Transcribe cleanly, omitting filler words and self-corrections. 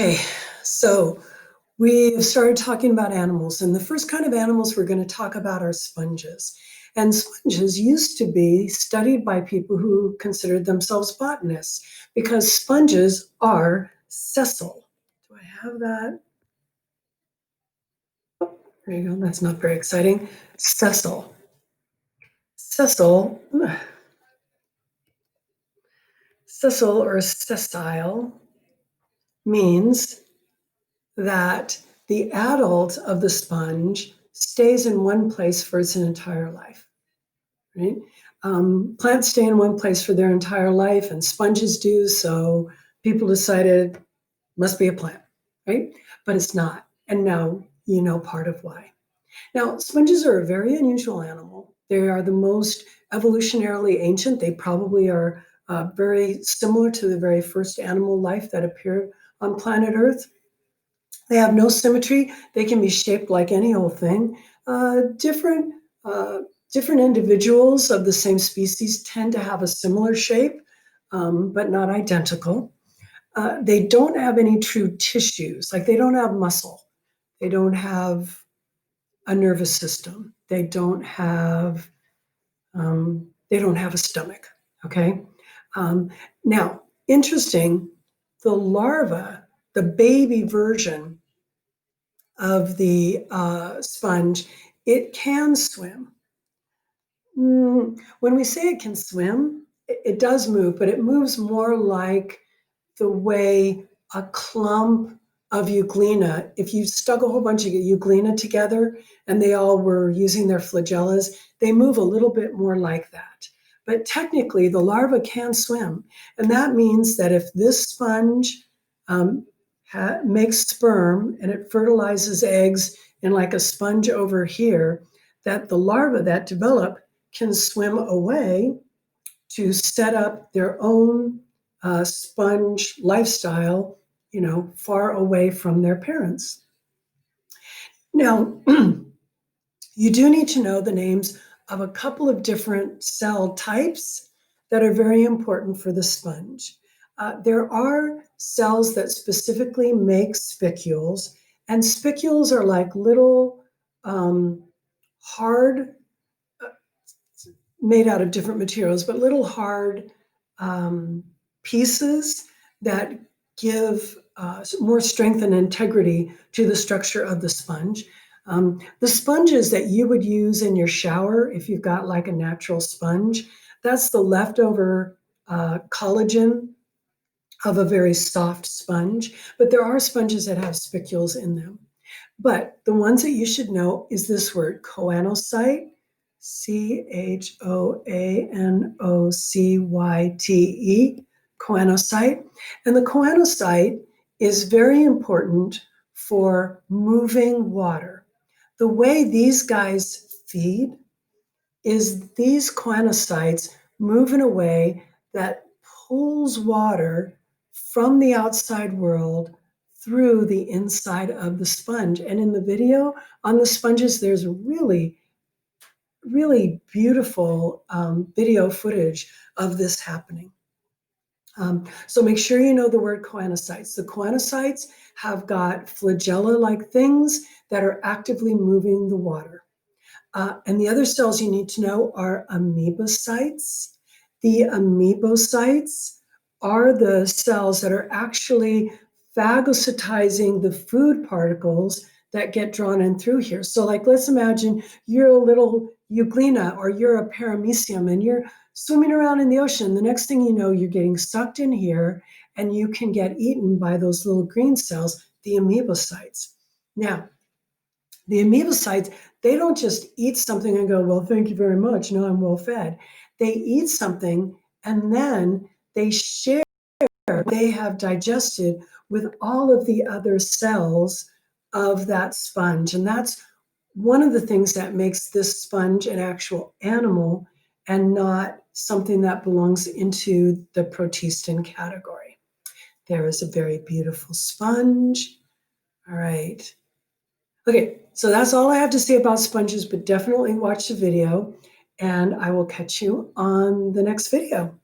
Okay, so we've started talking about animals, and the first kind of animals we're going to talk about are sponges. And sponges used to be studied by people who considered themselves botanists because sponges are sessile. Do I have that? Oh, there you go. That's not very exciting. Sessile. Sessile, sessile or sessile means that the adult of the sponge stays in one place for its entire life, right? Plants stay in one place for their entire life, and sponges do. So people decided must be a plant, right? But it's not. And now you know part of why. Now, sponges are a very unusual animal. They are the most evolutionarily ancient. They probably are very similar to the very first animal life that appeared on planet Earth. They have no symmetry. They can be shaped like any old thing. Different different individuals of the same species tend to have a similar shape, but not identical. They don't have any true tissues, like they don't have muscle. They don't have a nervous system. They don't have a stomach. Okay. Now, interesting, the larva, the baby version of the sponge, it can swim. When we say it can swim, it does move, but it moves more like the way a clump of euglena, if you stuck a whole bunch of euglena together and they all were using their flagellas, they move a little bit more like that. But technically, the larva can swim. And that means that if this sponge makes sperm and it fertilizes eggs in like a sponge over here, that the larvae that develop can swim away to set up their own sponge lifestyle, far away from their parents. Now, you do need to know the names of a couple of different cell types that are very important for the sponge. There are cells that specifically make spicules, and spicules are like little hard, made out of different materials, but little hard pieces that give more strength and integrity to the structure of the sponge. The sponges that you would use in your shower, if you've got like a natural sponge, that's the leftover collagen of a very soft sponge. But there are sponges that have spicules in them. But the ones that you should know is this word, choanocyte, Chanocyte, choanocyte. And the choanocyte is very important for moving water. The way these guys feed is these choanocytes move in a way that pulls water from the outside world through the inside of the sponge. And in the video on the sponges, there's really beautiful video footage of this happening. So make sure you know the word choanocytes. The choanocytes have got flagella-like things that are actively moving the water. And the other cells you need to know are amoebocytes. The amoebocytes are the cells that are actually phagocytizing the food particles that get drawn in through here. So like, let's imagine you're a little euglena or you're a paramecium and you're swimming around in the ocean. The next thing you know, you're getting sucked in here and you can get eaten by those little green cells, the amoebocytes. Now, the amoebocytes, they don't just eat something and go, well, thank you very much. Now I'm well fed. They eat something and then they share what they have digested with all of the other cells of that sponge. And that's one of the things that makes this sponge an actual animal and not something that belongs into the protistan category. There is a very beautiful sponge. All right. Okay, so that's all I have to say about sponges, but definitely watch the video and I will catch you on the next video.